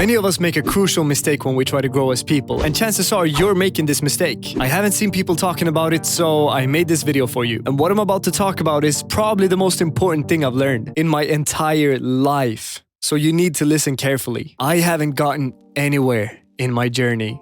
Many of us make a crucial mistake when we try to grow as people, and chances are you're making this mistake. I haven't seen people talking about it, so I made this video for you. And what I'm about to talk about is probably the most important thing I've learned in my entire life. So you need to listen carefully. I haven't gotten anywhere in my journey.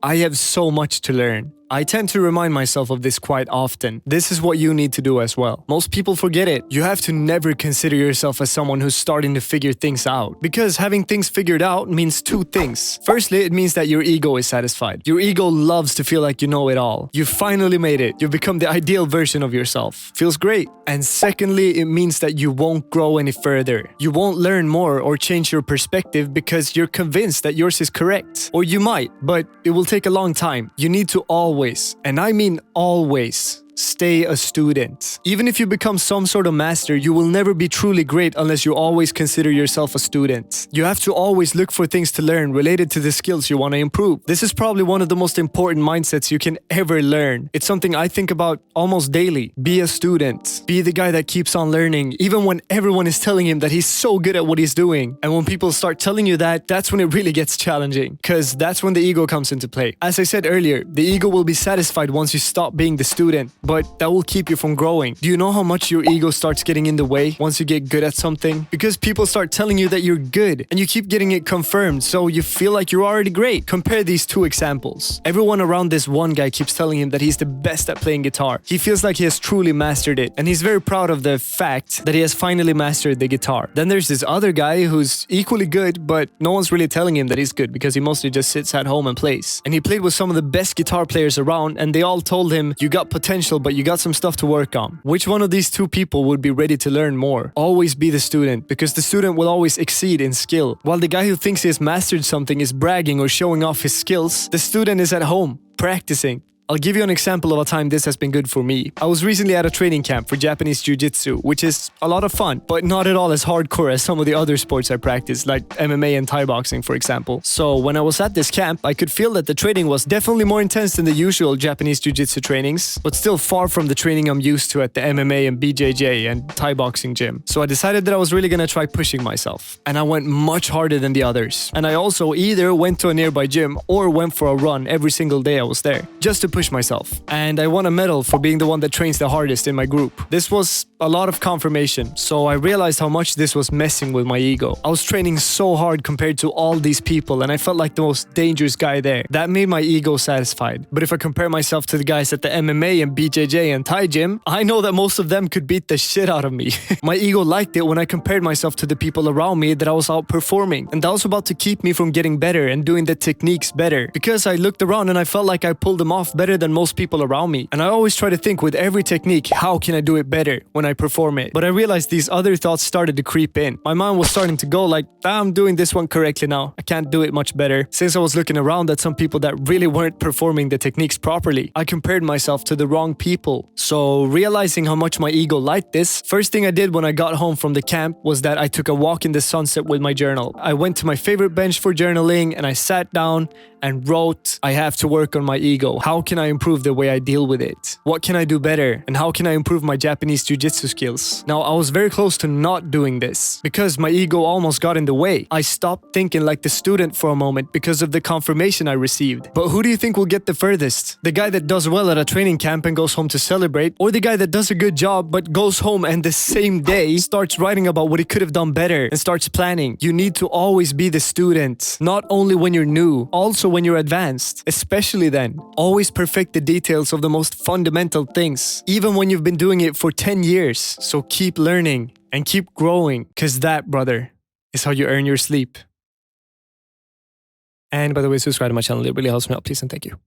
I have so much to learn. I tend to remind myself of this quite often. This is what you need to do as well. Most people forget it. You have to never consider yourself as someone who's starting to figure things out. Because having things figured out means two things. Firstly, it means that your ego is satisfied. Your ego loves to feel like you know it all. You finally made it. You've become the ideal version of yourself. Feels great. And secondly, it means that you won't grow any further. You won't learn more or change your perspective because you're convinced that yours is correct. Or you might, but it will take a long time. You need to always, and I mean always, stay a student. Even if you become some sort of master, you will never be truly great unless you always consider yourself a student. You have to always look for things to learn related to the skills you want to improve. This is probably one of the most important mindsets you can ever learn. It's something I think about almost daily. Be a student. Be the guy that keeps on learning, even when everyone is telling him that he's so good at what he's doing. And when people start telling you that, that's when it really gets challenging, because that's when the ego comes into play. As I said earlier, the ego will be satisfied once you stop being the student, but that will keep you from growing. Do you know how much your ego starts getting in the way once you get good at something? Because people start telling you that you're good and you keep getting it confirmed, so you feel like you're already great. Compare these two examples. Everyone around this one guy keeps telling him that he's the best at playing guitar. He feels like he has truly mastered it, and he's very proud of the fact that he has finally mastered the guitar. Then there's this other guy who's equally good, but no one's really telling him that he's good because he mostly just sits at home and plays. And he played with some of the best guitar players around, and they all told him, you got potential, but you got some stuff to work on. Which one of these two people would be ready to learn more? Always be the student, because the student will always exceed in skill. While the guy who thinks he has mastered something is bragging or showing off his skills, the student is at home, practicing. I'll give you an example of a time this has been good for me. I was recently at a training camp for Japanese Jiu-Jitsu, which is a lot of fun, but not at all as hardcore as some of the other sports I practice, like MMA and Thai boxing, for example. So when I was at this camp, I could feel that the training was definitely more intense than the usual Japanese Jiu-Jitsu trainings, but still far from the training I'm used to at the MMA and BJJ and Thai boxing gym. So I decided that I was really gonna try pushing myself. And I went much harder than the others. And I also either went to a nearby gym or went for a run every single day I was there, just to push myself. And I won a medal for being the one that trains the hardest in my group. This was a lot of confirmation, so I realized how much this was messing with my ego. I was training so hard compared to all these people, and I felt like the most dangerous guy there. That made my ego satisfied. But if I compare myself to the guys at the MMA and BJJ and Thai gym, I know that most of them could beat the shit out of me. My ego liked it when I compared myself to the people around me that I was outperforming, and that was about to keep me from getting better and doing the techniques better, because I looked around and I felt like I pulled them off better than most people around me. And I always try to think with every technique, how can I do it better when I perform it? But I realized these other thoughts started to creep in. My mind was starting to go like, I'm doing this one correctly now. I can't do it much better. Since I was looking around at some people that really weren't performing the techniques properly, I compared myself to the wrong people. So realizing how much my ego liked this, first thing I did when I got home from the camp was that I took a walk in the sunset with my journal. I went to my favorite bench for journaling and I sat down and wrote, I have to work on my ego. How can I improve the way I deal with it? What can I do better? And how can I improve my Japanese Jiu-Jitsu skills? Now, I was very close to not doing this because my ego almost got in the way. I stopped thinking like the student for a moment because of the confirmation I received. But who do you think will get the furthest? The guy that does well at a training camp and goes home to celebrate, or the guy that does a good job but goes home and the same day starts writing about what he could have done better and starts planning? You need to always be the student, not only when you're new, also when you're advanced, especially then. Always perfect the details of the most fundamental things, even when you've been doing it for 10 years. So keep learning and keep growing, because that, brother, is how you earn your sleep. And by the way, subscribe to my channel. It really helps me out. Please and thank you.